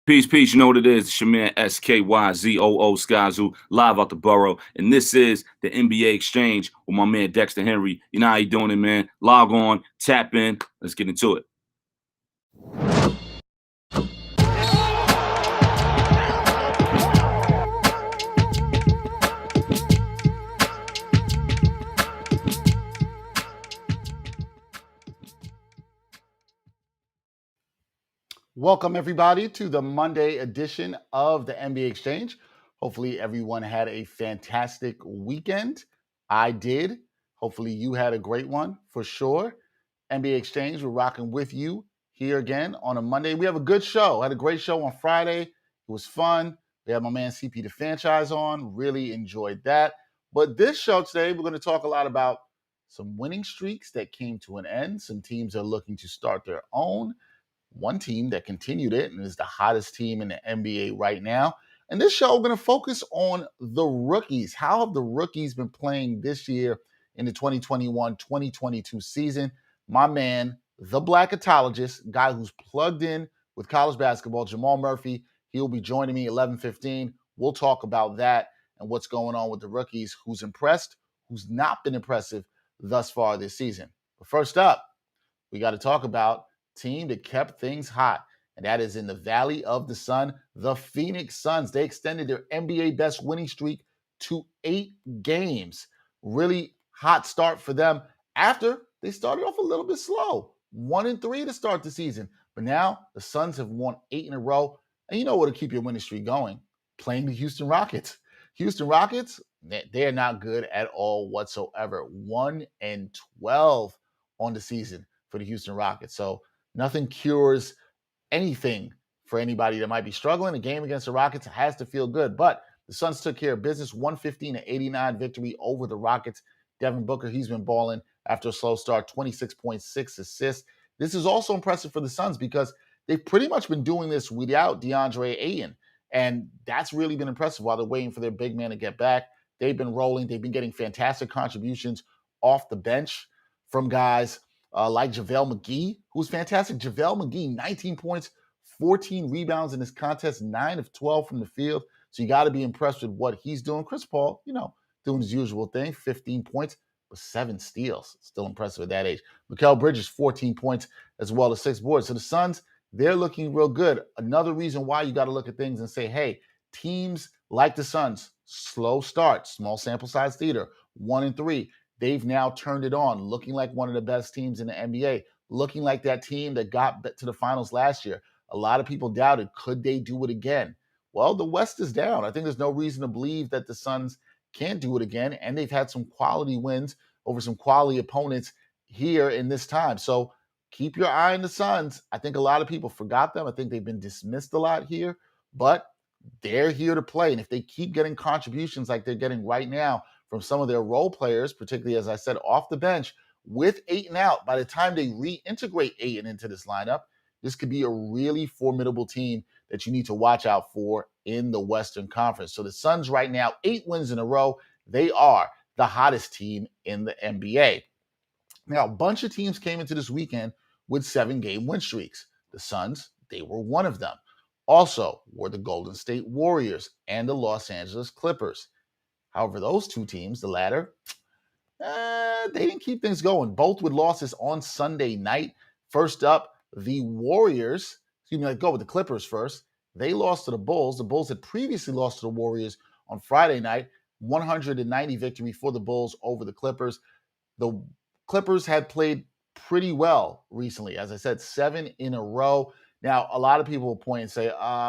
Peace, peace. You know what it is. It's your man SKYZOO Skyzoo, live out the borough. And this is the NBA Exchange with my man Dexter Henry. You know how you doing it, man. Log on, tap in. Let's get into it. Welcome, everybody, to the Monday edition of the NBA Exchange. Hopefully, everyone had a fantastic weekend. I did. Hopefully, you had a great one for sure. NBA Exchange, we're rocking with you here again on a Monday. We have a good show. I had a great show on Friday. It was fun. We had my man CP the Franchise on. Really enjoyed that. But this show today, we're going to talk a lot about some winning streaks that came to an end. Some teams are looking to start their own. One team that continued it and is the hottest team in the NBA right now. And this show, we're going to focus on the rookies. How have the rookies been playing this year in the 2021-2022 season? My man, the Blackatologist, guy who's plugged in with college basketball, Jamal Murphy, he'll be joining me at 11:15. We'll talk about that and what's going on with the rookies, who's impressed, who's not been impressive thus far this season. But first up, we got to talk about team that kept things hot, and that is in the Valley of the Sun, the Phoenix Suns. They extended their NBA best winning streak to 8 games. Really hot start for them after they started off a little bit slow. 1-3 to start the season. But now the Suns have won 8 in a row. And you know what'll keep your winning streak going? Playing the Houston Rockets. Houston Rockets, they're not good at all whatsoever. 1-12 on the season for the Houston Rockets. So nothing cures anything for anybody that might be struggling. A game against the Rockets has to feel good, but the Suns took care of business. 115-89 victory over the Rockets. Devin Booker, he's been balling after a slow start, 26.6 assists. This is also impressive for the Suns because they've pretty much been doing this without DeAndre Ayton, and that's really been impressive while they're waiting for their big man to get back. They've been rolling. They've been getting fantastic contributions off the bench from guys like JaVale McGee, who's fantastic. JaVale McGee, 19 points, 14 rebounds in this contest, 9 of 12 from the field. So you got to be impressed with what he's doing. Chris Paul, doing his usual thing, 15 points, but 7 steals. Still impressive at that age. Mikal Bridges, 14 points, as well as 6 boards. So the Suns, they're looking real good. Another reason why you got to look at things and say, hey, teams like the Suns, slow start, small sample size theater, 1-3. They've now turned it on, looking like one of the best teams in the NBA, looking like that team that got to the finals last year. A lot of people doubted, could they do it again? Well, the West is down. I think there's no reason to believe that the Suns can't do it again, and they've had some quality wins over some quality opponents here in this time. So keep your eye on the Suns. I think a lot of people forgot them. I think they've been dismissed a lot here, but they're here to play. And if they keep getting contributions like they're getting right now from some of their role players, particularly, as I said, off the bench, with Ayton out, by the time they reintegrate Ayton into this lineup, this could be a really formidable team that you need to watch out for in the Western Conference. So the Suns right now, 8 wins in a row. They are the hottest team in the NBA. Now, a bunch of teams came into this weekend with 7-game win streaks. The Suns, they were one of them. Also were the Golden State Warriors and the Los Angeles Clippers. However, those two teams, the latter, they didn't keep things going. Both with losses on Sunday night. First up, the Warriors, let's go with the Clippers first. They lost to the Bulls. The Bulls had previously lost to the Warriors on Friday night. 190 victory for the Bulls over the Clippers. The Clippers had played pretty well recently. As I said, 7 in a row. Now, a lot of people will point and say,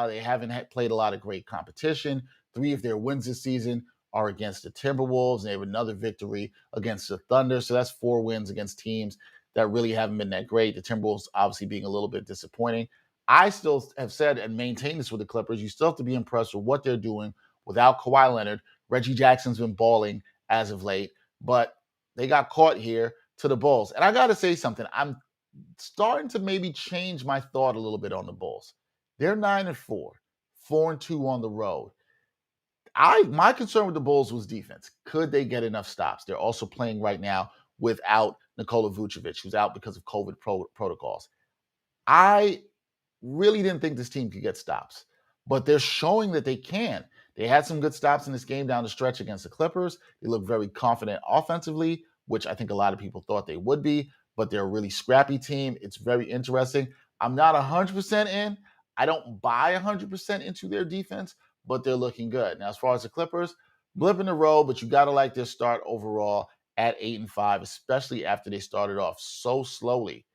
they haven't played a lot of great competition. 3 of their wins this season are against the Timberwolves, and they have another victory against the Thunder. So that's 4 wins against teams that really haven't been that great. The Timberwolves obviously being a little bit disappointing. I still have said and maintained this with the Clippers. You still have to be impressed with what they're doing without Kawhi Leonard. Reggie Jackson's been balling as of late, but they got caught here to the Bulls. And I got to say something. I'm starting to maybe change my thought a little bit on the Bulls. They're 9-4, 4-2 on the road. My concern with the Bulls was defense. Could they get enough stops? They're also playing right now without Nikola Vucevic, who's out because of COVID protocols. I really didn't think this team could get stops. but they're showing that they can. They had some good stops in this game down the stretch against the Clippers. They look very confident offensively, which I think a lot of people thought they would be, but they're a really scrappy team. It's very interesting. I'm not 100% in. I don't buy 100% into their defense, but they're looking good. Now, as far as the Clippers, blip in the road, but you got to like their start overall at 8-5, especially after they started off so slowly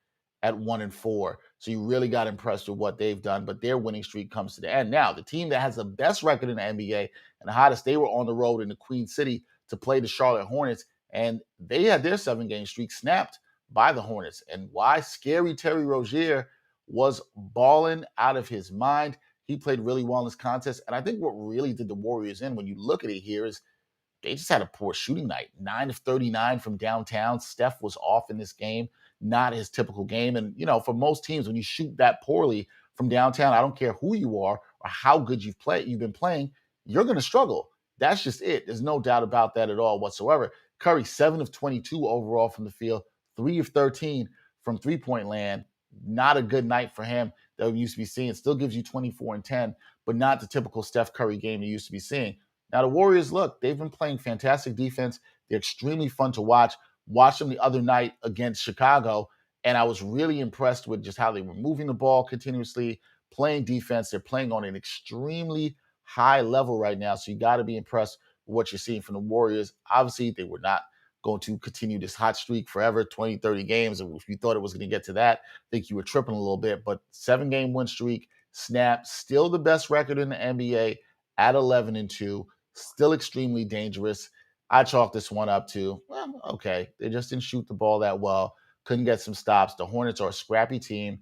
at 1-4. So you really got impressed with what they've done, but their winning streak comes to the end. Now, the team that has the best record in the NBA and the hottest, they were on the road in the Queen City to play the Charlotte Hornets, and they had their 7-game streak snapped by the Hornets. And why? Scary Terry Rozier was balling out of his mind. He played really well in this contest. And I think what really did the Warriors in, when you look at it here, is they just had a poor shooting night. 9 of 39 from downtown. Steph was off in this game, not his typical game. And, for most teams, when you shoot that poorly from downtown, I don't care who you are or how good you've been playing, you're going to struggle. That's just it. There's no doubt about that at all whatsoever. Curry, 7 of 22 overall from the field, 3 of 13 from three-point land. Not a good night for him that we used to be seeing. Still gives you 24 and 10, but not the typical Steph Curry game you used to be seeing. Now, the Warriors, look, they've been playing fantastic defense. They're extremely fun to watch. Watched them the other night against Chicago, and I was really impressed with just how they were moving the ball continuously, playing defense. They're playing on an extremely high level right now, so you got to be impressed with what you're seeing from the Warriors. Obviously, they were not going to continue this hot streak forever, 20, 30 games. If you thought it was going to get to that, I think you were tripping a little bit. But 7-game win streak, snap, still the best record in the NBA at 11-2, still extremely dangerous. I chalk this one up to, well, okay, they just didn't shoot the ball that well, couldn't get some stops. The Hornets are a scrappy team.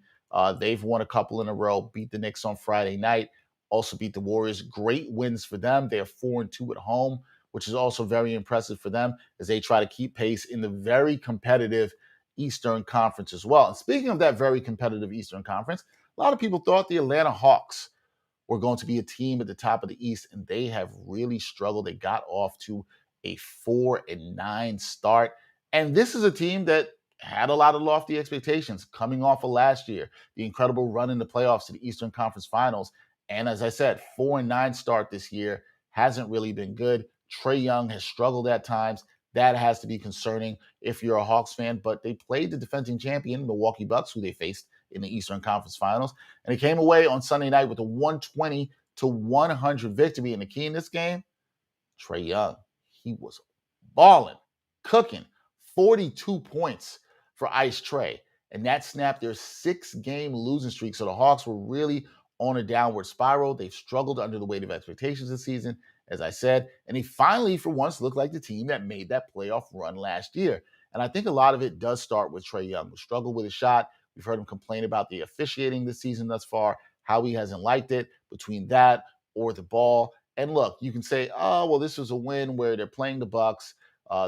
They've won a couple in a row, beat the Knicks on Friday night, also beat the Warriors. Great wins for them. They're 4-2 at home, which is also very impressive for them as they try to keep pace in the very competitive Eastern Conference as well. And speaking of that very competitive Eastern Conference, a lot of people thought the Atlanta Hawks were going to be a team at the top of the East, and they have really struggled. They got off to a 4-9 start. And this is a team that had a lot of lofty expectations coming off of last year, the incredible run in the playoffs to the Eastern Conference Finals. And as I said, 4-9 start this year hasn't really been good. Trae Young has struggled at times. That has to be concerning if you're a Hawks fan, but they played the defending champion, Milwaukee Bucks, who they faced in the Eastern Conference Finals. And they came away on Sunday night with a 120-100 victory. And the key in this game, Trae Young, he was balling, cooking, 42 points for Ice Trae. And that snapped their 6-game losing streak. So the Hawks were really on a downward spiral. They've struggled under the weight of expectations this season, as I said, and they finally, for once, look like the team that made that playoff run last year. And I think a lot of it does start with Trae Young, who struggled with his shot. We've heard him complain about the officiating this season thus far, how he hasn't liked it between that or the ball. And look, you can say, oh, well, this was a win where they're playing the Bucks.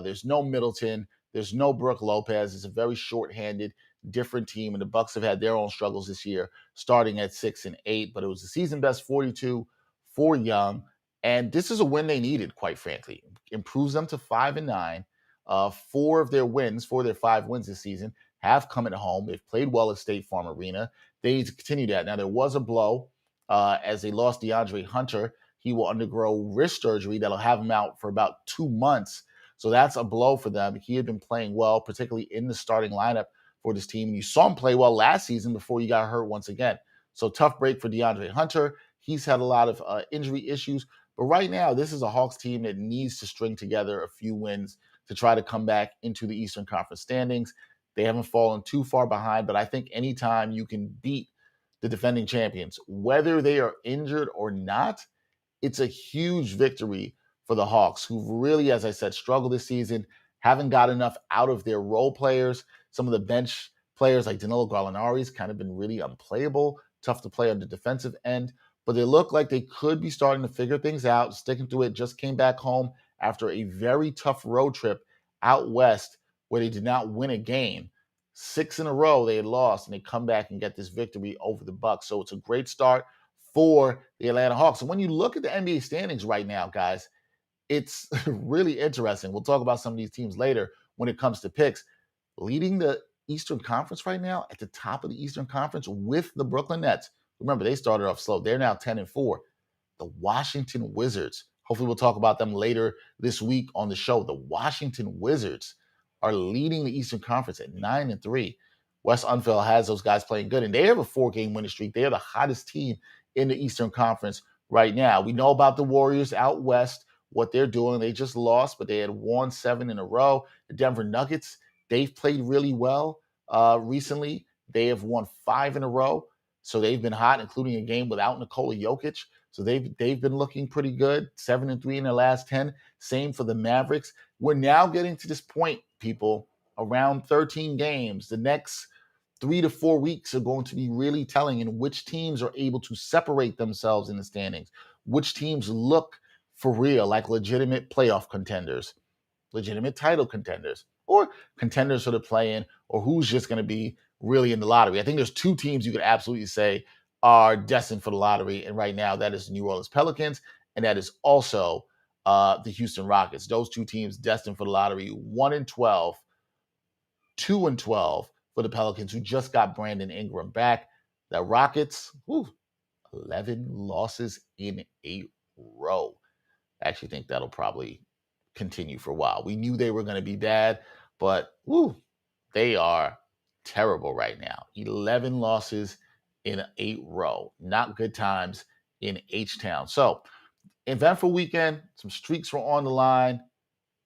There's no Middleton. There's no Brook Lopez. It's a very shorthanded, different team. And the Bucks have had their own struggles this year, starting at 6-8. But it was the season best 42 for Young. And this is a win they needed, quite frankly. Improves them to 5-9. 4 of their wins, 4 of their 5 wins this season, have come at home. They've played well at State Farm Arena. They need to continue that. Now, there was a blow as they lost DeAndre Hunter. He will undergo wrist surgery that'll have him out for about 2 months. So that's a blow for them. He had been playing well, particularly in the starting lineup for this team. And you saw him play well last season before he got hurt once again. So tough break for DeAndre Hunter. He's had a lot of injury issues. But right now, this is a Hawks team that needs to string together a few wins to try to come back into the Eastern Conference standings. They haven't fallen too far behind, but I think anytime you can beat the defending champions, whether they are injured or not, it's a huge victory for the Hawks, who really, as I said, struggled this season, haven't got enough out of their role players. Some of the bench players like Danilo Gallinari's kind of been really unplayable, tough to play on the defensive end. But they look like they could be starting to figure things out, sticking to it, just came back home after a very tough road trip out west where they did not win a game. 6 in a row they had lost, and they come back and get this victory over the Bucks. So it's a great start for the Atlanta Hawks. And when you look at the NBA standings right now, guys, it's really interesting. We'll talk about some of these teams later when it comes to picks. Leading the Eastern Conference right now, at the top of the Eastern Conference with the Brooklyn Nets. Remember, they started off slow. They're now 10-4. the Washington Wizards. Hopefully we'll talk about them later this week on the show. The Washington Wizards are leading the Eastern Conference at 9-3. Wes Unfeld has those guys playing good, and they have a 4-game winning streak. They are the hottest team in the Eastern Conference right now. We know about the Warriors out west, what they're doing. They just lost, but they had won 7 in a row. The Denver Nuggets, they've played really well recently. They have won 5 in a row, so they've been hot, including a game without Nikola Jokic. So they've been looking pretty good, 7-3 in their last 10. Same for the Mavericks. We're now getting to this point, people, around 13 games. The next 3 to 4 weeks are going to be really telling in which teams are able to separate themselves in the standings, which teams look for real, like legitimate playoff contenders, legitimate title contenders, or contenders for the play-in, or who's just going to be really in the lottery. I think there's 2 teams you could absolutely say are destined for the lottery, and right now that is the New Orleans Pelicans, and that is also the Houston Rockets. Those 2 teams destined for the lottery, 1-12, 2-12 for the Pelicans, who just got Brandon Ingram back. The Rockets, 11 losses in a row. I actually think that'll probably continue for a while. We knew they were going to be bad, but they are terrible right now. 11 losses in 8 row. Not good times in H-Town. So, eventful weekend. Some streaks were on the line.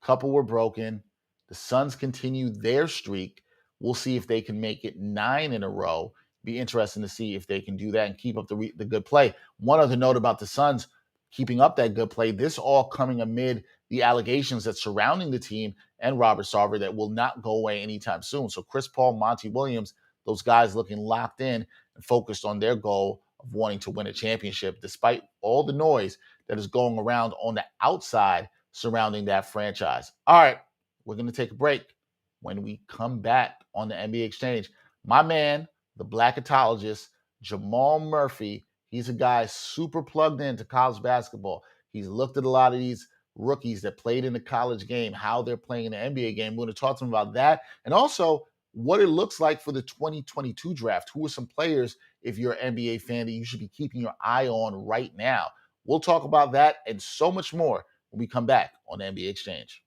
A couple were broken. The Suns continue their streak. We'll see if they can make it 9 in a row. Be interesting to see if they can do that and keep up the good play. One other note about the Suns keeping up that good play, this all coming amid the allegations that surrounding the team and Robert Sarver that will not go away anytime soon. So Chris Paul, Monty Williams, those guys looking locked in and focused on their goal of wanting to win a championship, despite all the noise that is going around on the outside surrounding that franchise. All right, we're going to take a break. When we come back on the NBA Exchange, my man, the blackatologist, Jamal Murphy, he's a guy super plugged into college basketball. He's looked at a lot of these rookies that played in the college game, how they're playing in the NBA game. We're going to talk to him about that, and also what it looks like for the 2022 draft. Who are some players, if you're an NBA fan, that you should be keeping your eye on right now? We'll talk about that and so much more when we come back on the NBA Exchange.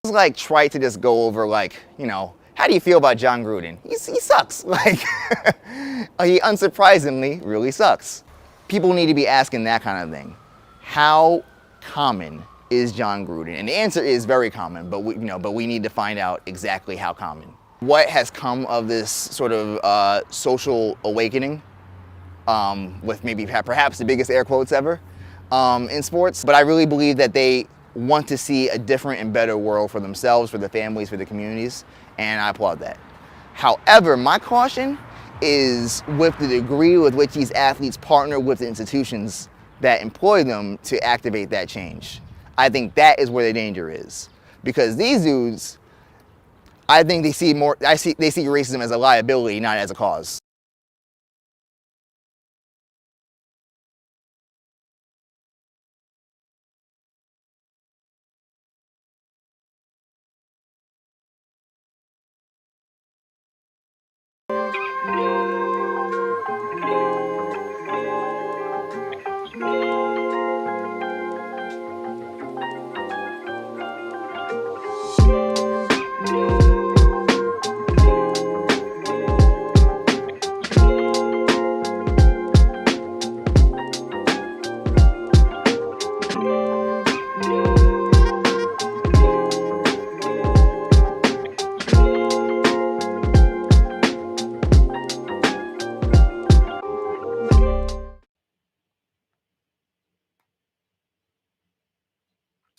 It's like try to just go over how do you feel about John Gruden? He sucks. He unsurprisingly really sucks. People need to be asking that kind of thing. How common is John Gruden? And the answer is very common, but we need to find out exactly how common. What has come of this sort of social awakening, with maybe perhaps the biggest air quotes ever in sports? But I really believe that they want to see a different and better world for themselves, for their families, for the communities, and I applaud that. However, my caution is with the degree with which these athletes partner with the institutions that employ them to activate that change. I think that is where the danger is, because these dudes, I think they see racism as a liability, not as a cause.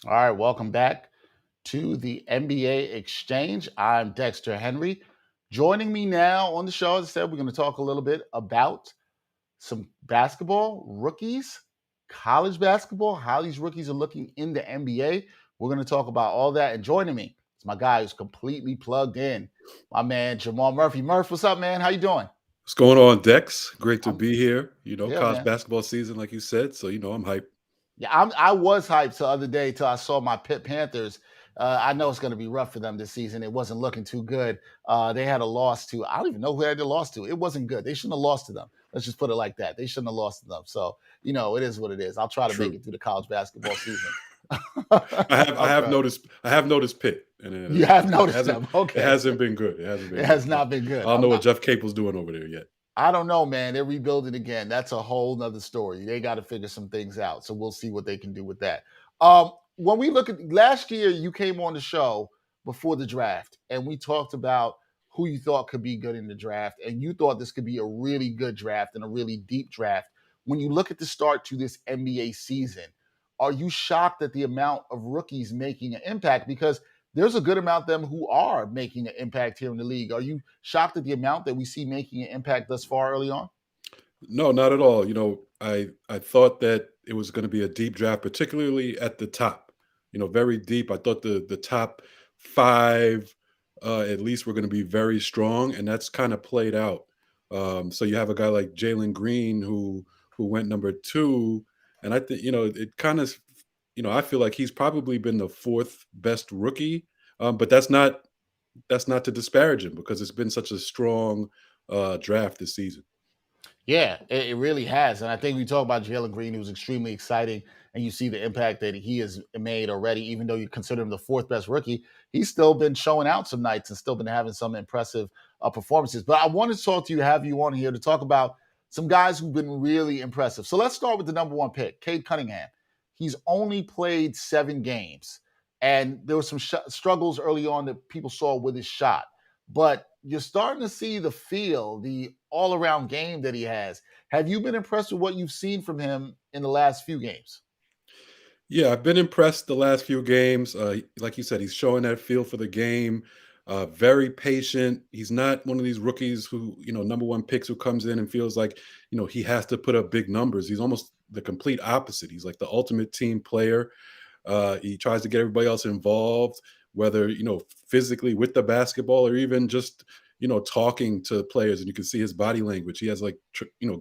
All right, welcome back to the NBA Exchange. I'm Dexter Henry. Joining me now on the show, as I said, we're going to talk a little bit about some basketball, rookies, college basketball, how these rookies are looking in the NBA. We're going to talk about all that. And joining me is my guy who's completely plugged in, my man, Jamal Murphy. Murph, what's up, man? How you doing? What's going on, Dex? Great to be here. Yeah, college man. basketball season, like you said. So, I'm hyped. Yeah, I was hyped the other day till I saw my Pitt Panthers I know it's going to be rough for them this season. It wasn't looking too good. They had a loss to, I don't even know who they had to loss to. It wasn't good. They shouldn't have lost to them. Let's just put it like that. They shouldn't have lost to them. So, it is what it is. I'll try to make it through the college basketball season. I have noticed Pitt. And you have noticed them. Okay. It hasn't been good. It has not been good. I don't know what Jeff Capel's doing over there yet. I don't know, man. They're rebuilding again. That's a whole nother story. They got to figure some things out. So we'll see what they can do with that. When we look at last year, you came on the show before the draft, and we talked about who you thought could be good in the draft, and you thought this could be a really good draft and a really deep draft. When you look at the start to this NBA season, are you shocked at the amount of rookies making an impact? Because there's a good amount of them who are making an impact here in the league. Are you shocked at the amount that we see making an impact thus far early on? No, not at all. I thought that it was going to be a deep draft, particularly at the top. Very deep. I thought the top 5 at least were going to be very strong, and that's kind of played out. So you have a guy like Jalen Green who went number 2, and I think it kind of I feel like he's probably been the 4th best rookie, but that's not to disparage him because it's been such a strong draft this season. Yeah, it really has. And I think we talk about Jalen Green, who's extremely exciting, and you see the impact that he has made already. Even though you consider him the 4th best rookie, he's still been showing out some nights and still been having some impressive performances. But I want to talk to you, have you on here to talk about some guys who've been really impressive. So let's start with the number 1 pick, Cade Cunningham. He's only played 7 games, and there were some struggles early on that people saw with his shot. But you're starting to see the feel, the all-around game that he has. Have you been impressed with what you've seen from him in the last few games? Yeah, I've been impressed the last few games. Like you said, he's showing that feel for the game. Very patient. He's not one of these rookies who, number 1 picks who comes in and feels like, he has to put up big numbers. He's almost the complete opposite. He's like the ultimate team player. He tries to get everybody else involved, whether, physically with the basketball or even just, talking to players. And you can see his body language. He has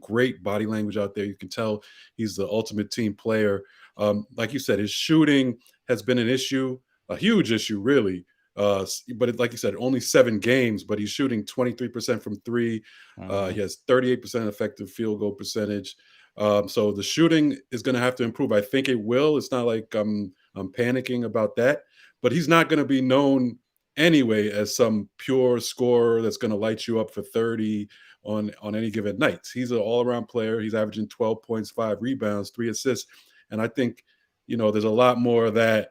great body language out there. You can tell he's the ultimate team player. Like you said, his shooting has been an issue, a huge issue, really. But like you said, only 7 games, but he's shooting 23% from 3. He has 38% effective field goal percentage. So the shooting is going to have to improve. I think it will. It's not like I'm panicking about that, but he's not going to be known anyway as some pure scorer that's going to light you up for 30 on any given night. He's an all-around player. He's averaging 12 points, 5 rebounds, 3 assists. And I think, there's a lot more of that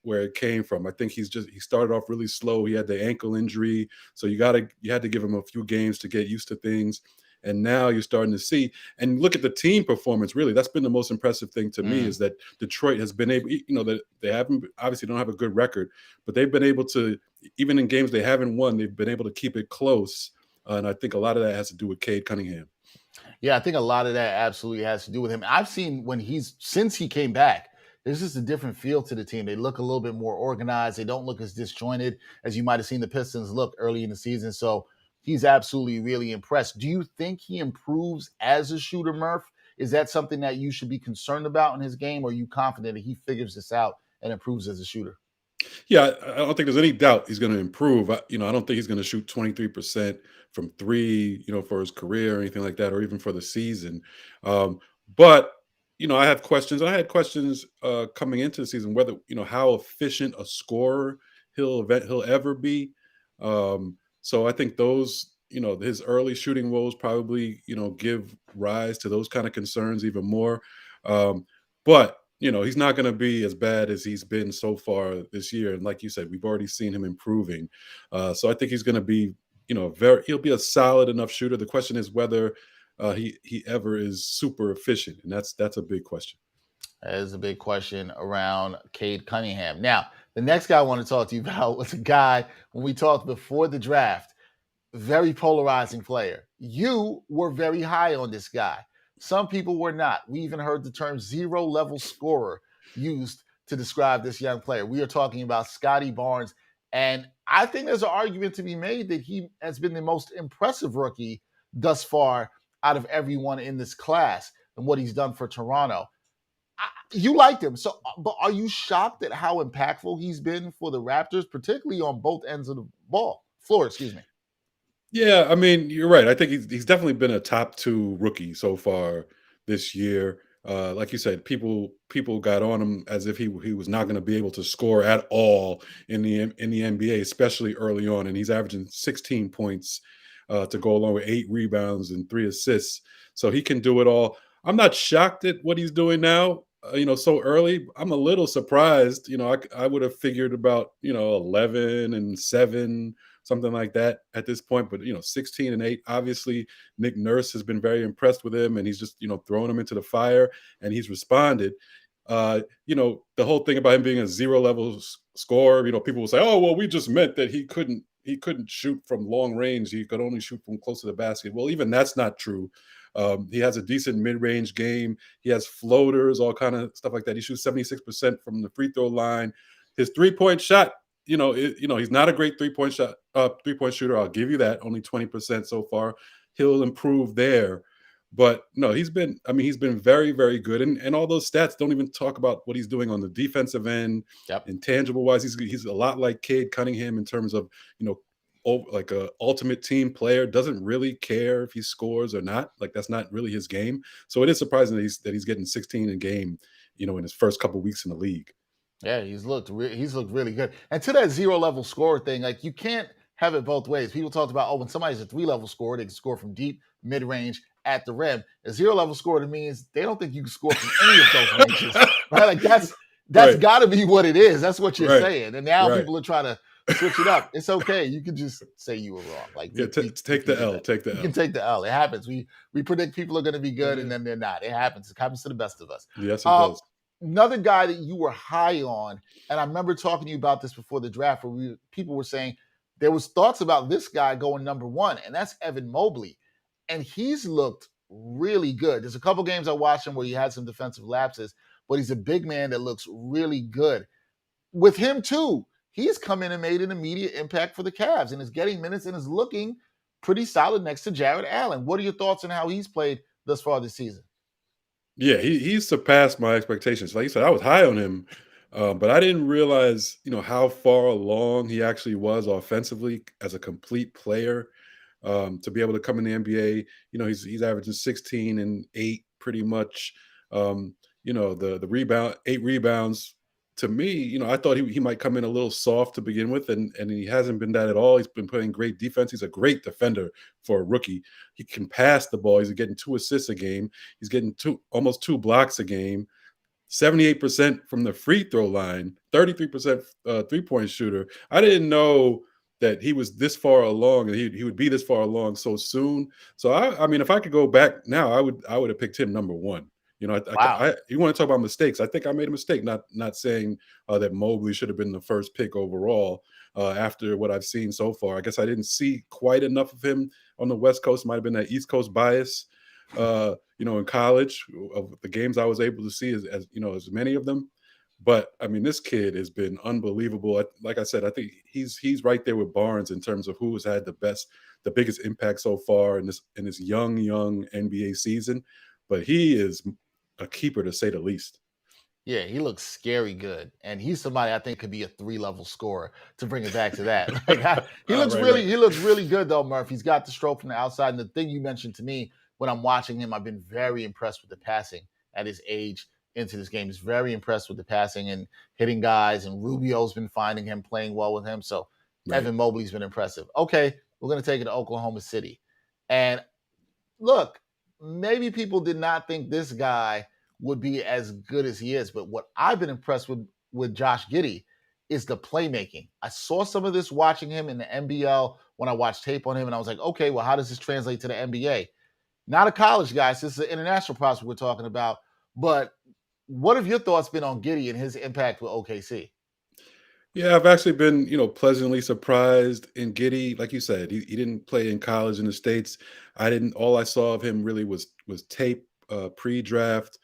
where it came from. I think he started off really slow. He had the ankle injury. So you had to give him a few games to get used to things. And now you're starting to see, and look at the team performance. Really, that's been the most impressive thing to me is that Detroit has been able, that they haven't obviously don't have a good record, but they've been able to, even in games they haven't won, they've been able to keep it close. And I think a lot of that has to do with Cade Cunningham. Yeah, I think a lot of that absolutely has to do with him. I've seen since he came back, there's just a different feel to the team. They look a little bit more organized. They don't look as disjointed as you might have seen the Pistons look early in the season. So he's absolutely really impressed. Do you think he improves as a shooter, Murph? Is that something that you should be concerned about in his game, or are you confident that he figures this out and improves as a shooter? Yeah, I don't think there's any doubt he's going to improve. I don't think he's going to shoot 23% from 3, for his career or anything like that, or even for the season. But I have questions. I had questions coming into the season whether how efficient a scorer he'll ever be. So I think those, his early shooting woes probably, give rise to those kind of concerns even more. But he's not going to be as bad as he's been so far this year. And like you said, we've already seen him improving. So I think he's going to be, he'll be a solid enough shooter. The question is whether he ever is super efficient. And that's a big question. That is a big question around Cade Cunningham. Now, the next guy I want to talk to you about was a guy, when we talked before the draft, very polarizing player. You were very high on this guy. Some people were not. We even heard the term zero-level scorer used to describe this young player. We are talking about Scottie Barnes. And I think there's an argument to be made that he has been the most impressive rookie thus far out of everyone in this class and what he's done for Toronto. You liked him. So, but are you shocked at how impactful he's been for the Raptors, particularly on both ends of the floor, excuse me? Yeah, I mean, you're right. I think he's definitely been a top 2 rookie so far this year. Like you said, people got on him as if he was not going to be able to score at all in the NBA, especially early on. And he's averaging 16 points to go along with 8 rebounds and 3 assists. So he can do it all. I'm not shocked at what he's doing now. So early. I'm a little surprised. I would have figured about 11 and 7, something like that at this point. But 16 and 8. Obviously, Nick Nurse has been very impressed with him, and he's just throwing him into the fire, and he's responded. The whole thing about him being a zero level scorer. People will say, "Oh, well, we just meant that he couldn't shoot from long range. He could only shoot from close to the basket." Well, even that's not true. He has a decent mid-range game. He has floaters, all kind of stuff like that. He shoots 76% from the free throw line. His three-point shot, he's not a great three-point shooter. I'll give you that. Only 20% so far. He'll improve there. But no, he's been very, very good. And all those stats don't even talk about what he's doing on the defensive end. Yep. Intangible wise. He's a lot like Cade Cunningham in terms of, like a ultimate team player, doesn't really care if he scores or not. Like, that's not really his game. So it is surprising that he's getting 16 a game, in his first couple weeks in the league. Yeah, he's looked really good. And to that zero level scorer thing, like, you can't have it both ways. People talked about, when somebody's a 3-level scorer, they can score from deep, mid range, at the rim. A 0-level scorer means they don't think you can score from any of those ranges. Right? Like, that's Right. got to be what it is. That's what you're Right. saying. And now Right. people are trying to switch it up. It's okay. You can just say you were wrong. Like, Yeah, take the L. Take the You L. can take the L. It happens. We predict people are going to be good, and then they're not. It happens. It happens to the best of us. Yes, it does. Another guy that you were high on, and I remember talking to you about this before the draft, where people were saying there was thoughts about this guy going number 1, and that's Evan Mobley. And he's looked really good. There's a couple games I watched him where he had some defensive lapses, but he's a big man that looks really good. With him too, he's come in and made an immediate impact for the Cavs and is getting minutes and is looking pretty solid next to Jared Allen. What are your thoughts on how he's played thus far this season? Yeah, he's surpassed my expectations. Like you said, I was high on him, but I didn't realize, how far along he actually was offensively as a complete player. To be able to come in the NBA, he's averaging 16 and 8 pretty much. The rebound, 8 rebounds. To me, I thought he might come in a little soft to begin with, and he hasn't been that at all. He's been playing great defense. He's a great defender for a rookie. He can pass the ball. He's getting 2 assists a game. He's getting almost 2 blocks a game. 78% from the free throw line. 33% 3-point shooter. I didn't know that he was this far along, and he would be this far along so soon. So I mean, if I could go back now, I would have picked him number 1. Wow. You want to talk about mistakes? I think I made a mistake not saying that Mobley should have been the first pick overall after what I've seen so far. I guess I didn't see quite enough of him on the West Coast. Might have been that East Coast bias, in college, of the games I was able to see as many of them. But I mean, this kid has been unbelievable. Like I said, I think he's right there with Barnes in terms of who has had the biggest impact so far in this young NBA season. But he is a keeper, to say the least. Yeah, he looks scary good, and he's somebody I think could be a 3-level scorer. To bring it back to that, he looks he looks really good though, Murph. He's got the stroke from the outside, and the thing you mentioned to me when I'm watching him, I've been very impressed with the passing at his age into this game. He's very impressed with the passing and hitting guys, and Rubio's been finding him, playing well with him. So Right. Evan Mobley's been impressive. Okay, we're going to take it to Oklahoma City, and look, maybe people did not think this guy would be as good as he is. But what I've been impressed with Josh Giddey is the playmaking. I saw some of this watching him in the NBL when I watched tape on him, and I was like, okay, well, how does this translate to the NBA? Not a college guy, so this is an international prospect we're talking about. But what have your thoughts been on Giddey and his impact with OKC? Yeah, I've actually been, pleasantly surprised in Giddey. Like you said, he didn't play in college in the States. All I saw of him really was tape pre-draft.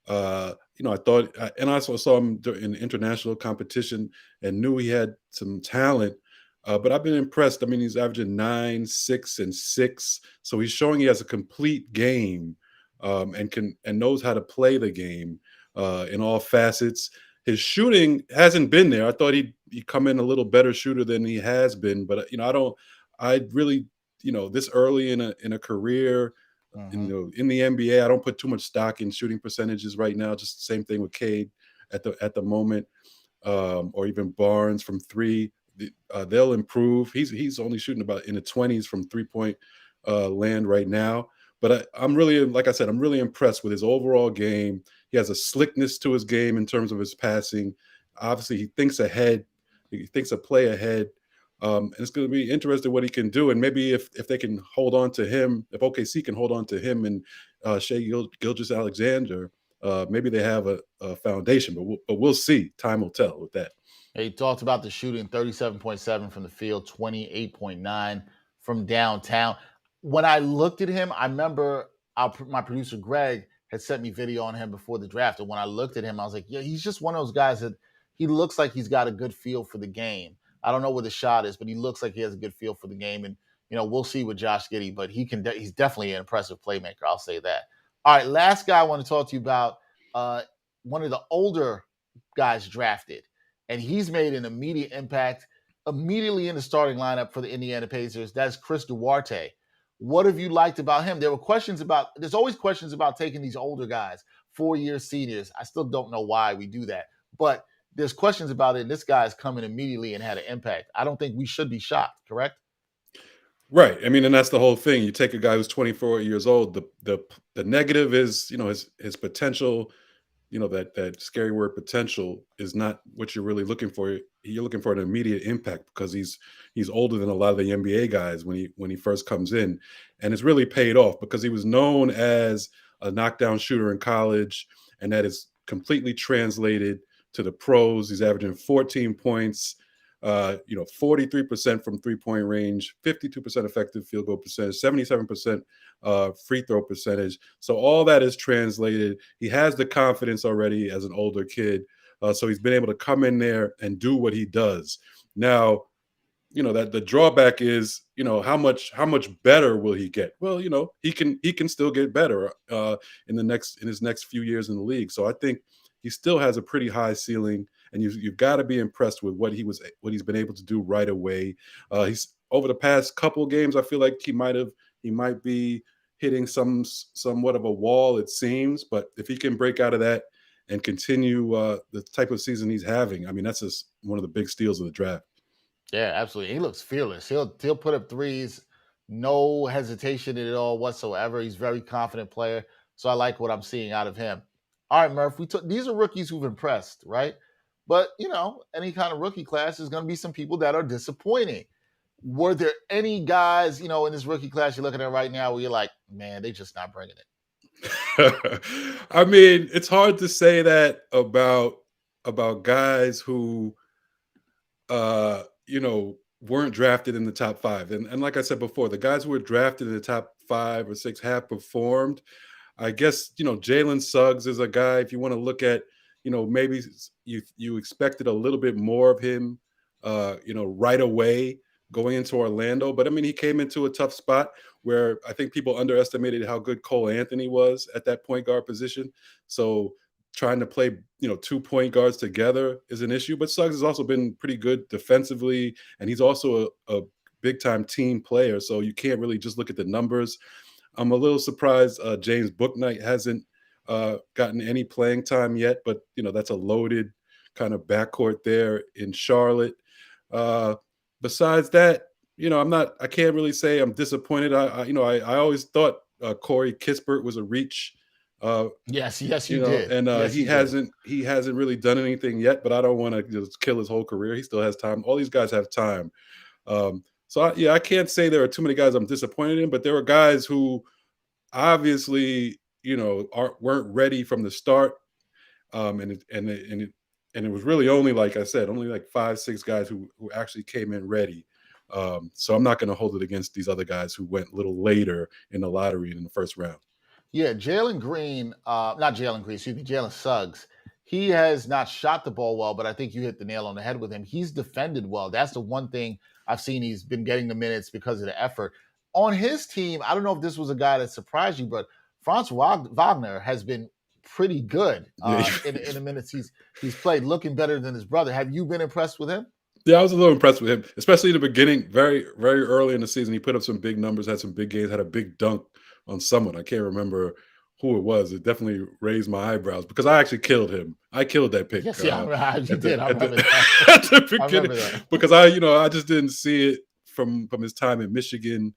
I thought, and I also saw him in international competition and knew he had some talent. But I've been impressed. I mean, he's averaging 9, 6, and 6. So he's showing he has a complete game, and knows how to play the game. in all facets. His shooting hasn't been there. I thought he'd come in a little better shooter than he has been, but I really, this early in a career, in the NBA, I don't put too much stock in shooting percentages right now. Just the same thing with Cade at the moment, or even Barnes from three. They'll improve. He's only shooting about in the 20s from 3-point land right now. But I'm really, like I said, I'm really impressed with his overall game. He has a slickness to his game in terms of his passing. Obviously, he thinks ahead. He thinks a play ahead. And it's going to be interesting what he can do. And maybe if they can hold on to him, if OKC can hold on to him and Shai Gilgeous-Alexander, maybe they have a foundation. But we'll see. Time will tell with that. He talked about the shooting, 37.7 from the field, 28.9 from downtown. When I looked at him, I remember my producer Greg had sent me video on him before the draft. And when I looked at him, I was like, yeah, he's just one of those guys that he looks like he's got a good feel for the game. I don't know where the shot is, but he looks like he has a good feel for the game. And, we'll see with Josh Giddey, but he's definitely an impressive playmaker. I'll say that. All right, last guy I want to talk to you about, one of the older guys drafted. And he's made an immediate impact immediately in the starting lineup for the Indiana Pacers. That's Chris Duarte. What have you liked about him? There's always questions about taking these older guys, 4-year seniors. I still don't know why we do that. But there's questions about it, and this guy's coming immediately and had an impact. I don't think we should be shocked, correct? Right. I mean, and that's the whole thing. You take a guy who's 24 years old. The negative is, his potential. That scary word potential is not what you're really looking for. You're looking for an immediate impact because he's older than a lot of the NBA guys when he first comes in, and it's really paid off because he was known as a knockdown shooter in college, and that is completely translated to the pros. He's averaging 14 points, 43% from 3-point range, 52% effective field goal percentage, 77% free throw percentage. So all that is translated. He has the confidence already as an older kid. So he's been able to come in there and do what he does. Now, that the drawback is, how much better will he get? Well, he can still get better in his next few years in the league. So I think he still has a pretty high ceiling, and you've got to be impressed with what he's been able to do right away. He's over the past couple games, I feel like he might be hitting somewhat of a wall, it seems. But if he can break out of that and continue the type of season he's having, I mean, that's just one of the big steals of the draft. Yeah, absolutely. He looks fearless. He'll put up threes, no hesitation at all whatsoever. He's a very confident player. So I like what I'm seeing out of him. All right, Murph, these are rookies who've impressed, right? But, any kind of rookie class, there's going to be some people that are disappointing. Were there any guys, in this rookie class you're looking at right now where you're like, man, they're just not bringing it? I mean, it's hard to say that about guys who, weren't drafted in the top 5. And like I said before, the guys who were drafted in the top 5 or 6 have performed. I guess, Jalen Suggs is a guy, if you want to look at, maybe you expected a little bit more of him, right away going into Orlando. But I mean, he came into a tough spot where I think people underestimated how good Cole Anthony was at that point guard position. So trying to play, 2 point guards together is an issue. But Suggs has also been pretty good defensively, and he's also a big time team player. So you can't really just look at the numbers. I'm a little surprised James Bouknight hasn't gotten any playing time yet, but that's a loaded kind of backcourt there in Charlotte. Besides that, I can't really say I'm disappointed. I always thought Corey Kispert was a reach. Yes, you did. And yes, he hasn't really done anything yet, but I don't want to just kill his whole career. He still has time. All these guys have time. I can't say there are too many guys I'm disappointed in, but there are guys who obviously, weren't ready from the start. And it was really only, like I said, only like 5-6 guys who actually came in ready. So I'm not going to hold it against these other guys who went a little later in the lottery in the first round. Yeah, Jalen Suggs. He has not shot the ball well, but I think you hit the nail on the head with him. He's defended well. That's the one thing I've seen. He's been getting the minutes because of the effort. On his team, I don't know if this was a guy that surprised you, but Franz Wagner has been pretty good Yeah. in the minutes he's played, looking better than his brother. Have you been impressed with him? Yeah, I was a little impressed with him, especially in the beginning, very, very early in the season. He put up some big numbers, had some big games, had a big dunk on someone. I can't remember who it was. It definitely raised my eyebrows because I actually killed him. I killed that pick. Yes, yeah, you at the, did. I at the, remember that. at the I beginning remember that. because I just didn't see it from his time in Michigan.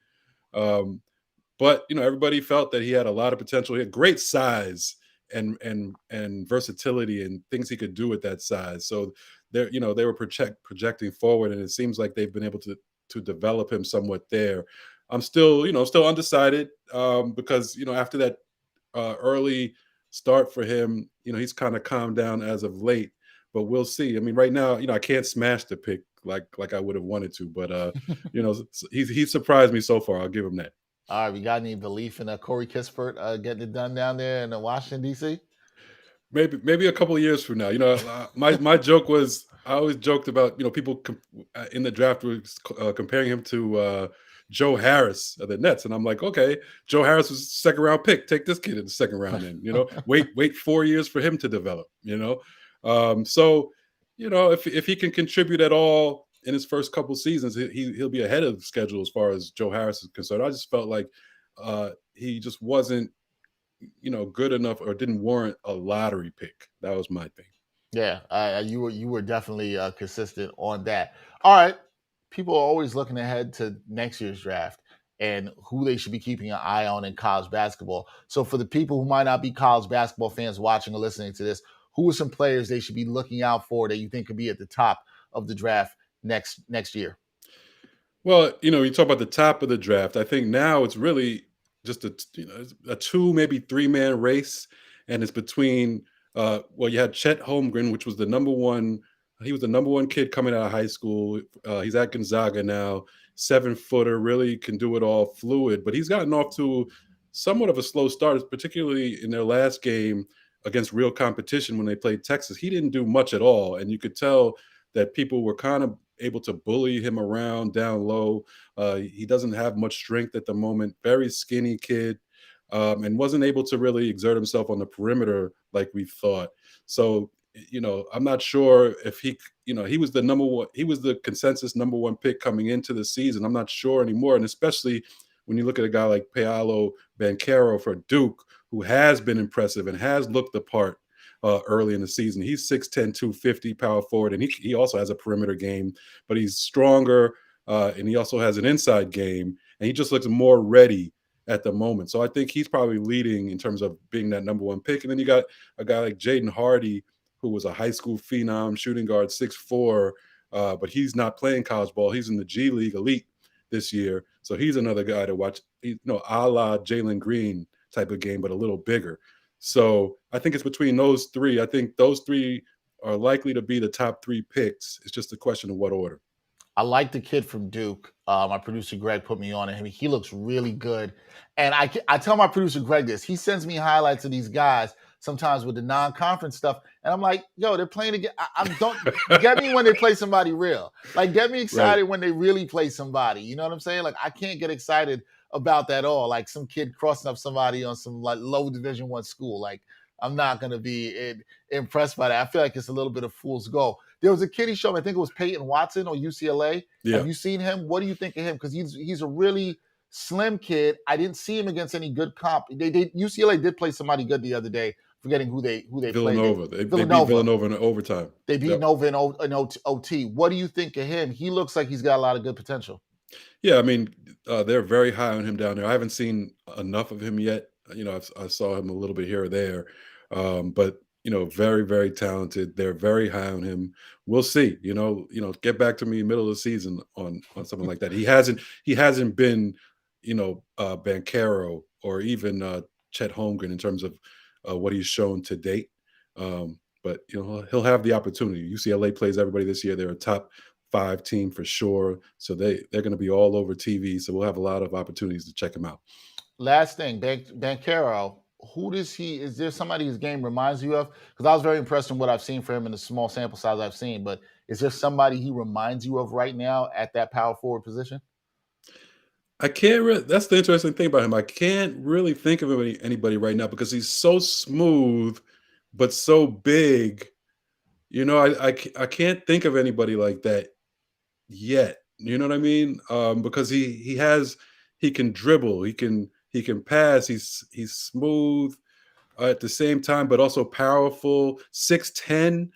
But everybody felt that he had a lot of potential. He had great size and versatility and things he could do at that size. So they were projecting forward, and it seems like they've been able to develop him somewhat there. I'm still undecided because after that early start for him, he's kind of calmed down as of late. But we'll see. I mean, right now, I can't smash the pick like I would have wanted to, but he's surprised me so far. I'll give him that. All right, we got any belief in Corey Kispert getting it done down there in Washington, D.C.? Maybe a couple of years from now. My joke was, I always joked about people in the draft were comparing him to Joe Harris of the Nets, and I'm like, okay, Joe Harris was a second round pick. Take this kid in the second round, and wait 4 years for him to develop. So if he can contribute at all in his first couple seasons, he'll be ahead of schedule as far as Joe Harris is concerned. I just felt like he just wasn't good enough or didn't warrant a lottery pick. That was my thing. Yeah, you were definitely consistent on that. All right, people are always looking ahead to next year's draft and who they should be keeping an eye on in college basketball. So for the people who might not be college basketball fans watching or listening to this, who are some players they should be looking out for that you think could be at the top of the draft next year? Well, you talk about the top of the draft. I think now it's really just a 2, maybe 3-man race, and it's between you had Chet Holmgren, which was the number one. He was the number one kid coming out of high school. He's at Gonzaga now, 7-footer, really can do it all, fluid. But he's gotten off to somewhat of a slow start, particularly in their last game against real competition when they played Texas. He didn't do much at all, and you could tell that people were kind of able to bully him around down low. He doesn't have much strength at the moment. Very skinny kid, and wasn't able to really exert himself on the perimeter like we thought. So, I'm not sure if he was the number one. He was the consensus number one pick coming into the season. I'm not sure anymore, and especially when you look at a guy like Paolo Banchero for Duke, who has been impressive and has looked the part early in the season. He's 6'10", 250 power forward, and he also has a perimeter game, but he's stronger, and he also has an inside game, and he just looks more ready at the moment. So I think he's probably leading in terms of being that number one pick. And then you got a guy like Jaden Hardy, who was a high school phenom, shooting guard, 6'4", but he's not playing college ball. He's in the G League Elite this year. So he's another guy to watch, a la Jalen Green type of game, but a little bigger. So I think it's between those three. I think those three are likely to be the top 3 picks. It's just a question of what order. I like the kid from Duke. My producer Greg put me on him. He looks really good. And I tell my producer Greg this. He sends me highlights of these guys sometimes with the non-conference stuff, and I'm like, yo, they're playing again. Don't get me when they play somebody real. Like, get me excited when they really play somebody. You know what I'm saying? Like, I can't get excited about that all. Like some kid crossing up somebody on some like low Division I school. Like, I'm not gonna be impressed by that. I feel like it's a little bit of fool's gold. There was a kid he showed me, I think it was Peyton Watson or UCLA. Yeah. Have you seen him? What do you think of him? Because he's a really slim kid. I didn't see him against any good comp. UCLA did play somebody good the other day. Forgetting who they Villanova. played. They beat Villanova in overtime. They beat Nova in OT. What do you think of him? He looks like he's got a lot of good potential. Yeah, I mean, they're very high on him down there. I haven't seen enough of him yet. I saw him a little bit here or there, but very, very talented. They're very high on him. We'll see. Get back to me middle of the season on something like that. He hasn't been, Banchero or even Chet Holmgren in terms of what he's shown to date. But he'll have the opportunity. UCLA plays everybody this year. They're a top 5 team for sure. So they're going to be all over TV. So we'll have a lot of opportunities to check him out. Last thing, Banchero. Is there somebody his game reminds you of? Because I was very impressed in what I've seen for him in the small sample size I've seen. But is there somebody he reminds you of right now at that power forward position? I can't really. That's the interesting thing about him. I can't really think of anybody right now because he's so smooth, but so big. I can't think of anybody like that yet. You know what I mean? Because he can dribble, he can pass. He's smooth at the same time, but also powerful. 6'10".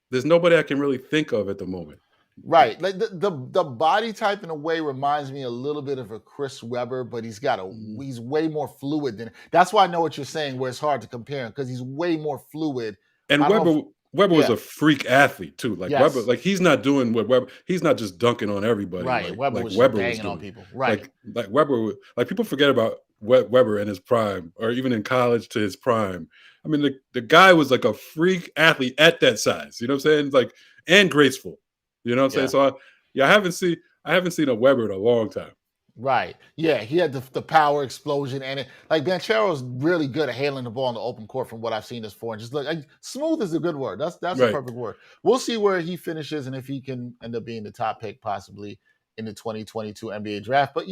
There's nobody I can really think of at the moment. Right. Like the body type in a way reminds me a little bit of a Chris Webber, but he's way more fluid than. That's why I know what you're saying, where it's hard to compare him because he's way more fluid. And Webber was yeah. a freak athlete too. Like Yes. Webber, like he's not doing what Webber. He's not just dunking on everybody. Right. Webber was Webber banging was on people. Right. Like Webber. Like people forget about Webber in his prime, or even in college to his prime. I mean, the guy was like a freak athlete at that size. You know what I'm saying? Like, and graceful. You know what I'm saying? So I haven't seen a Webber in a long time. Right. Yeah, he had the power explosion, and Banchero's really good at handling the ball in the open court from what I've seen this for. And just smooth is a good word. That's Right. the perfect word. We'll see where he finishes and if he can end up being the top pick possibly in the 2022 NBA draft. But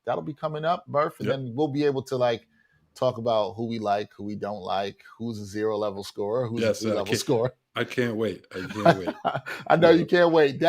that'll be coming up, Murph, and then we'll be able to talk about who we like, who we don't like, who's a 0-level scorer, who's a 3-level scorer. I can't wait. I know you can't wait. The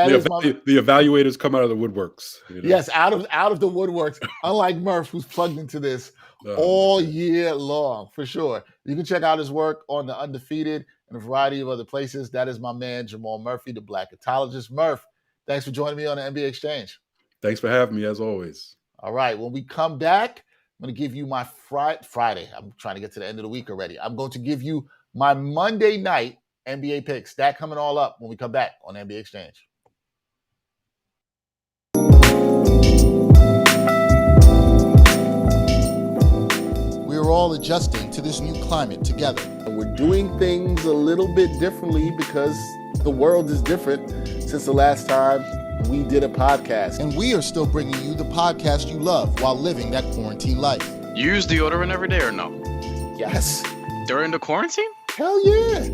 evaluators come out of the woodworks. Yes, out of the woodworks. Unlike Murph, who's plugged into this all year long, for sure. You can check out his work on The Undefeated and a variety of other places. That is my man, Jamal Murphy, the Black Etologist. Murph, thanks for joining me on the NBA Exchange. Thanks for having me, as always. All right, when we come back, I'm going to give you my Friday. I'm trying to get to the end of the week already. I'm going to give you my Monday night NBA picks. That coming all up when we come back on NBA Exchange. We are all adjusting to this new climate together. We're doing things a little bit differently because the world is different since the last time we did a podcast. And we are still bringing you the podcast you love while living that quarantine life. You use deodorant every day or no? Yes. During the quarantine? Hell yeah.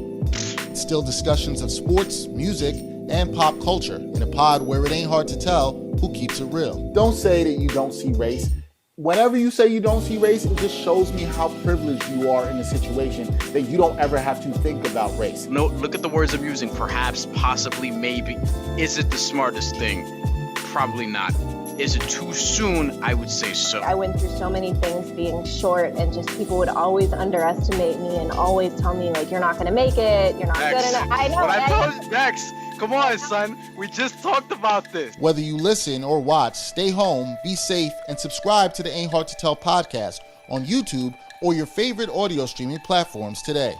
Still discussions of sports, music, and pop culture in a pod where it ain't hard to tell who keeps it real. Don't say that you don't see race. Whenever you say you don't see race, it just shows me how privileged you are in a situation that you don't ever have to think about race. No, look at the words I'm using. Perhaps, possibly, maybe. Is it the smartest thing? Probably not. Is it too soon? I would say so. I went through so many things being short, and just people would always underestimate me and always tell me, you're not going to make it, you're not good enough. I know. But I told you, Dex, come on, son. We just talked about this. Whether you listen or watch, stay home, be safe, and subscribe to the Ain't Hard to Tell podcast on YouTube or your favorite audio streaming platforms today.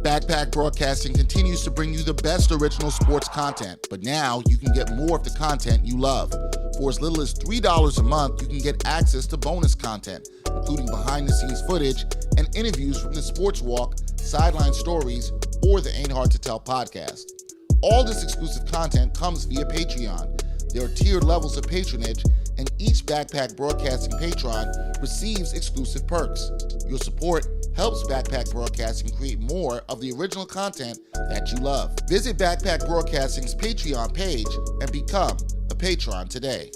Backpack Broadcasting continues to bring you the best original sports content, but now you can get more of the content you love. For as little as $3 a month, you can get access to bonus content, including behind-the-scenes footage and interviews from the Sports Walk, Sideline Stories, or the Ain't Hard to Tell podcast. All this exclusive content comes via Patreon. There are tiered levels of patronage, and each Backpack Broadcasting patron receives exclusive perks. Your support helps Backpack Broadcasting create more of the original content that you love. Visit Backpack Broadcasting's Patreon page and become a patron today.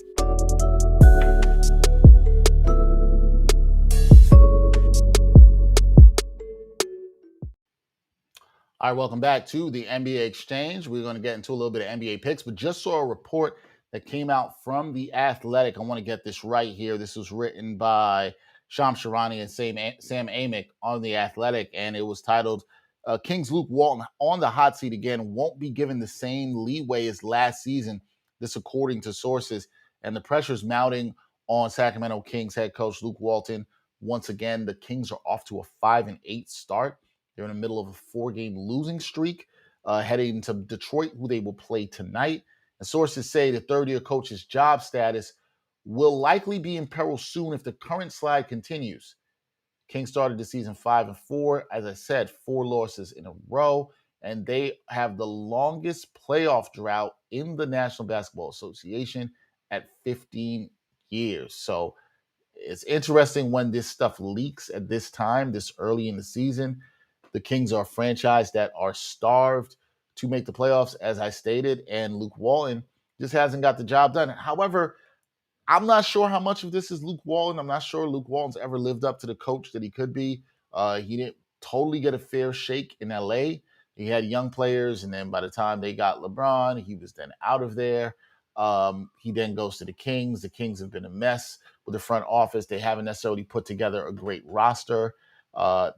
All right, welcome back to the NBA Exchange. We're going to get into a little bit of NBA picks, but just saw a report that came out from The Athletic. I want to get this right here. This was written by Shams Charania and Sam Amick on The Athletic, and it was titled, Kings Luke Walton on the hot seat again, won't be given the same leeway as last season. This according to sources. And the pressure's mounting on Sacramento Kings head coach Luke Walton. Once again, the Kings are off to a 5-8 start. They're in the middle of a 4-game losing streak, heading to Detroit, who they will play tonight. And sources say the third-year coach's job status will likely be in peril soon if the current slide continues. Kings started the season 5-4. As I said, 4 losses in a row. and they have the longest playoff drought in the National Basketball Association at 15 years. So it's interesting when this stuff leaks at this time, this early in the season. The Kings are a franchise that are starved to make the playoffs, as I stated, and Luke Walton just hasn't got the job done. However, I'm not sure how much of this is Luke Walton. I'm not sure Luke Walton's ever lived up to the coach that he could be. He didn't totally get a fair shake in LA. He had young players, and then by the time they got LeBron, he was then out of there. He then goes to the Kings. The Kings have been a mess with the front office. They haven't necessarily put together a great roster.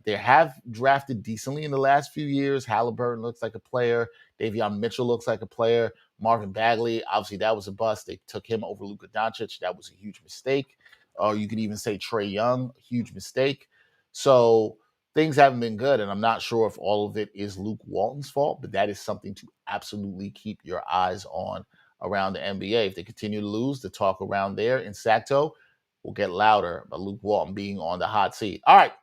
They have drafted decently in the last few years. Halliburton looks like a player. Davion Mitchell looks like a player. Marvin Bagley, obviously that was a bust. They took him over Luka Doncic. That was a huge mistake. Or you could even say Trae Young, huge mistake. So things haven't been good, and I'm not sure if all of it is Luke Walton's fault, but that is something to absolutely keep your eyes on around the NBA. If they continue to lose, the talk around there in Sacto will get louder about Luke Walton being on the hot seat. All right,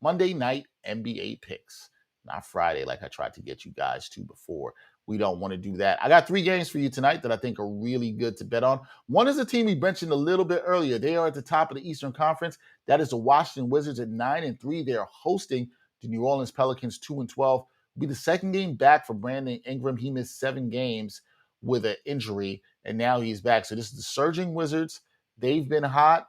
Monday night NBA picks. Not Friday like I tried to get you guys to before. We don't want to do that. I got 3 games for you tonight that I think are really good to bet on. One is a team we mentioned a little bit earlier. They are at the top of the Eastern Conference. That is the Washington Wizards at 9-3. They are hosting the New Orleans Pelicans 2-12. It'll be the second game back for Brandon Ingram. He missed 7 games with an injury, and now he's back. So this is the surging Wizards. They've been hot.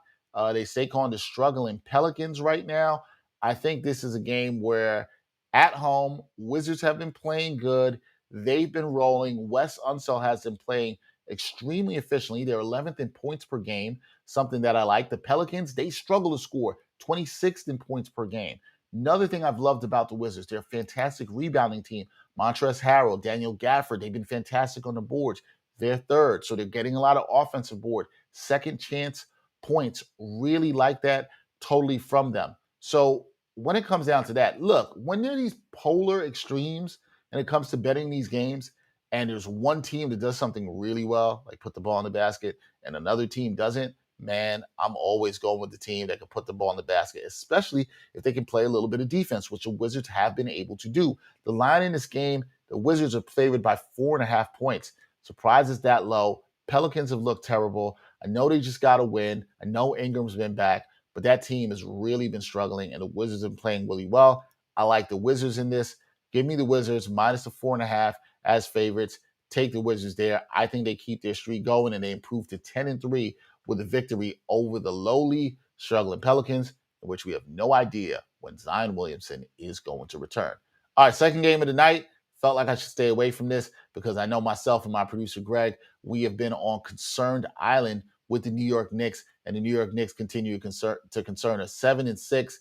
They take on the struggling Pelicans right now. I think this is a game where at home, Wizards have been playing good. They've been rolling. Wes Unseld has been playing extremely efficiently. They're 11th in points per game, something that I like. The Pelicans, they struggle to score, 26th in points per game. Another thing I've loved about the Wizards, they're a fantastic rebounding team. Montrezl Harrell, Daniel Gafford, they've been fantastic on the boards. They're third, so they're getting a lot of offensive board. Second chance points, really like that totally from them. So when it comes down to that, look, when there are these polar extremes and it comes to betting these games, and there's one team that does something really well, like put the ball in the basket, and another team doesn't, man, I'm always going with the team that can put the ball in the basket, especially if they can play a little bit of defense, which the Wizards have been able to do. The line in this game, the Wizards are favored by 4.5 points. Surprise is that low. Pelicans have looked terrible. I know they just got to win. I know Ingram's been back, but that team has really been struggling, and the Wizards have been playing really well. I like the Wizards in this. Give me the Wizards minus the 4.5 as favorites. Take the Wizards there. I think they keep their streak going, and they improve to 10-3 with a victory over the lowly, struggling Pelicans, in which we have no idea when Zion Williamson is going to return. All right, second game of the night. Felt like I should stay away from this because I know myself and my producer, Greg, we have been on concerned island with the New York Knicks, and the New York Knicks continue to concern us. 7-6,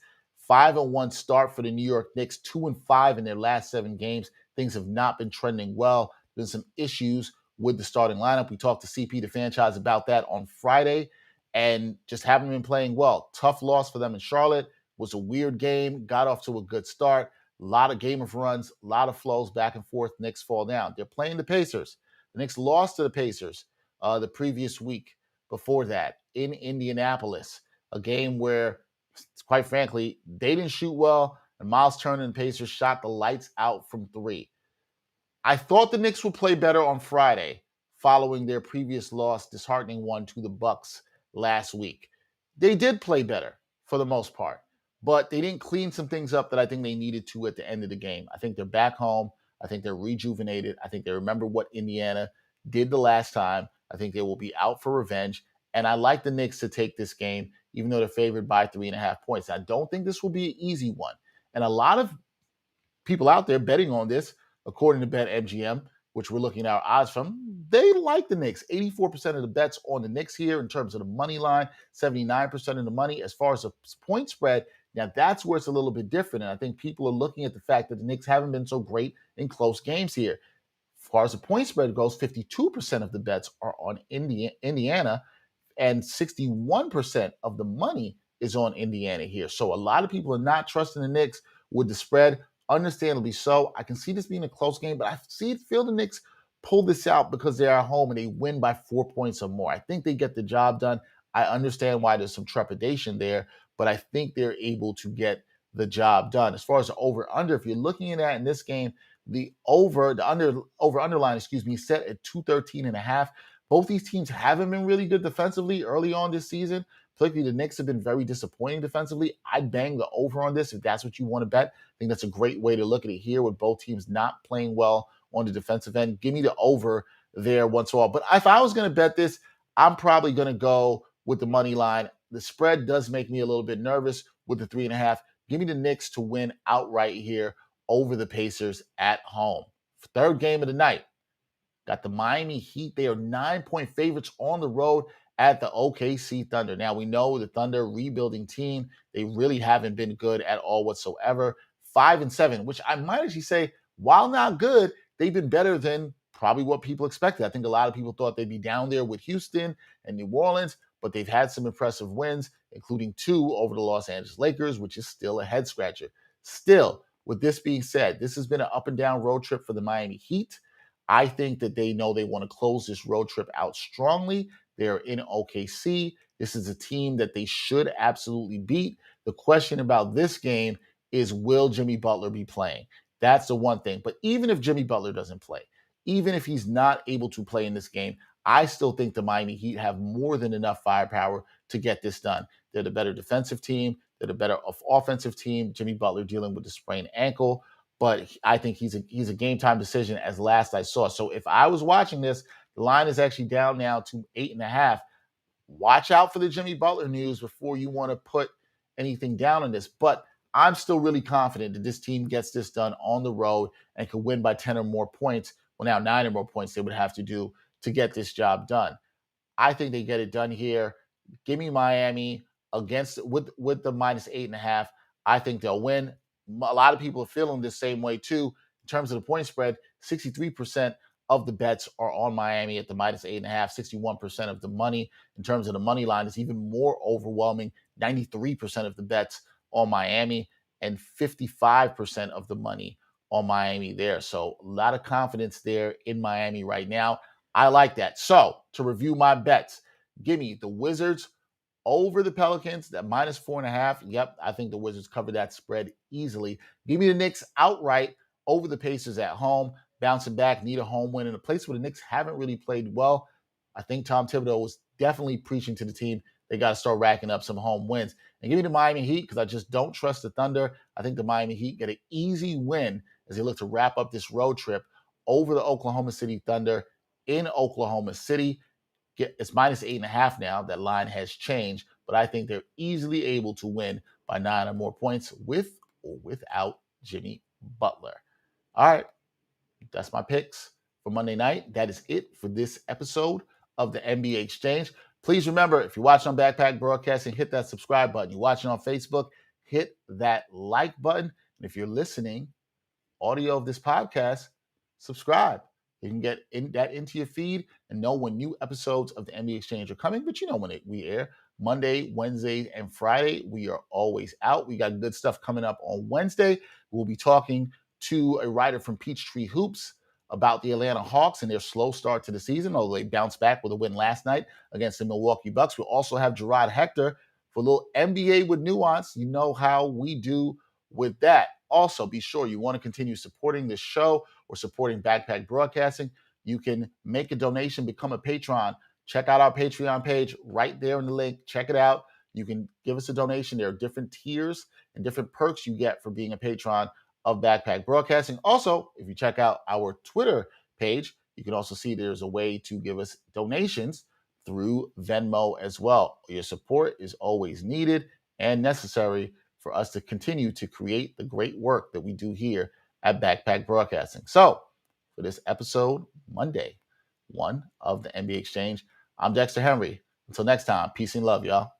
5-1 start for the New York Knicks, 2-5 in their last 7 games. Things have not been trending well. There's some issues with the starting lineup. We talked to CP, the franchise, about that on Friday, and just haven't been playing well. Tough loss for them in Charlotte. Was a weird game. Got off to a good start. A lot of game of runs, a lot of flows back and forth. Knicks fall down. They're playing the Pacers. The Knicks lost to the Pacers the previous week before that in Indianapolis, a game where, quite frankly, they didn't shoot well, and Miles Turner and the Pacers shot the lights out from 3. I thought the Knicks would play better on Friday following their previous loss, disheartening one to the Bucks last week. They did play better for the most part, but they didn't clean some things up that I think they needed to at the end of the game. I think they're back home. I think they're rejuvenated. I think they remember what Indiana did the last time. I think they will be out for revenge. And I like the Knicks to take this game, even though they're favored by 3.5 points. I don't think this will be an easy one. And a lot of people out there betting on this, according to BetMGM, which we're looking at our odds from, they like the Knicks. 84% of the bets on the Knicks here in terms of the money line, 79% of the money. As far as the point spread, now that's where it's a little bit different. And I think people are looking at the fact that the Knicks haven't been so great in close games here. As far as the point spread goes, 52% of the bets are on Indiana, and 61% of the money is on Indiana here. So a lot of people are not trusting the Knicks with the spread. Understandably so. I can see this being a close game, but I feel the Knicks pull this out because they're at home and they win by 4 points or more. I think they get the job done. I understand why there's some trepidation there, but I think they're able to get the job done. As far as the over-under, if you're looking at that in this game, The underline, set at 213.5. Both these teams haven't been really good defensively early on this season. Particularly the Knicks have been very disappointing defensively. I'd bang the over on this if that's what you want to bet. I think that's a great way to look at it here with both teams not playing well on the defensive end. Give me the over there once in a while. But if I was going to bet this, I'm probably going to go with the money line. The spread does make me a little bit nervous with the 3.5. Give me the Knicks to win outright here over the Pacers at home. Third game of the night. Got the Miami Heat. They are 9-point favorites on the road at the OKC Thunder. Now, we know the Thunder, rebuilding team. They really haven't been good at all whatsoever. 5-7, which I might actually say, while not good, they've been better than probably what people expected. I think a lot of people thought they'd be down there with Houston and New Orleans, but they've had some impressive wins, including 2 over the Los Angeles Lakers, which is still a head scratcher. Still, with this being said, this has been an up and down road trip for the Miami Heat. I think that they know they want to close this road trip out strongly. They're in OKC. This is a team that they should absolutely beat. The question about this game is, will Jimmy Butler be playing? That's the one thing. But even if Jimmy Butler doesn't play, even if he's not able to play in this game, I still think the Miami Heat have more than enough firepower to get this done. They're the better defensive team. They're the better offensive team. Jimmy Butler dealing with the sprained ankle. But I think he's a game-time decision as last I saw. So if I was watching this, the line is actually down now to 8.5. Watch out for the Jimmy Butler news before you want to put anything down on this. But I'm still really confident that this team gets this done on the road and can win by 10 or more points. Well, now 9 or more points they would have to do to get this job done. I think they get it done here. Give me Miami against with the minus 8.5. I think they'll win. A lot of people are feeling the same way too. In terms of the point spread, 63% of the bets are on Miami at the minus 8.5, 61% of the money. In terms of the money line, it's even more overwhelming. 93% of the bets on Miami and 55% of the money on Miami there. So a lot of confidence there in Miami right now. I like that. So to review my bets, give me the Wizards over the Pelicans, that minus 4.5. Yep, I think the Wizards cover that spread easily. Give me the Knicks outright over the Pacers at home. Bouncing back, need a home win in a place where the Knicks haven't really played well. I think Tom Thibodeau was definitely preaching to the team they got to start racking up some home wins. And give me the Miami Heat because I just don't trust the Thunder. I think the Miami Heat get an easy win as they look to wrap up this road trip over the Oklahoma City Thunder in Oklahoma City. It's minus 8.5 now. That line has changed, but I think they're easily able to win by 9 or more points with or without Jimmy Butler. All right, that's my picks for Monday night. That is it for this episode of the NBA Exchange. Please remember, if you're watching on Backpack Broadcasting, hit that subscribe button. You're watching on Facebook, hit that like button. And if you're listening, audio of this podcast, subscribe. You can get that into your feed and know when new episodes of the NBA Exchange are coming. But you know when we air. Monday, Wednesday, and Friday, we are always out. We got good stuff coming up on Wednesday. We'll be talking to a writer from Peachtree Hoops about the Atlanta Hawks and their slow start to the season, although they bounced back with a win last night against the Milwaukee Bucks. We'll also have Gerard Hector for a little NBA with nuance. You know how we do with that. Also, be sure you want to continue supporting this show or supporting Backpack Broadcasting. You can make a donation, become a patron. Check out our Patreon page right there in the link. Check it out. You can give us a donation. There are different tiers and different perks you get for being a patron of Backpack Broadcasting. Also, if you check out our Twitter page, you can also see there's a way to give us donations through Venmo as well. Your support is always needed and necessary for us to continue to create the great work that we do here at Backpack Broadcasting. So, for this episode, Monday 1 of the NBA Exchange, I'm Dexter Henry. Until next time, peace and love, y'all.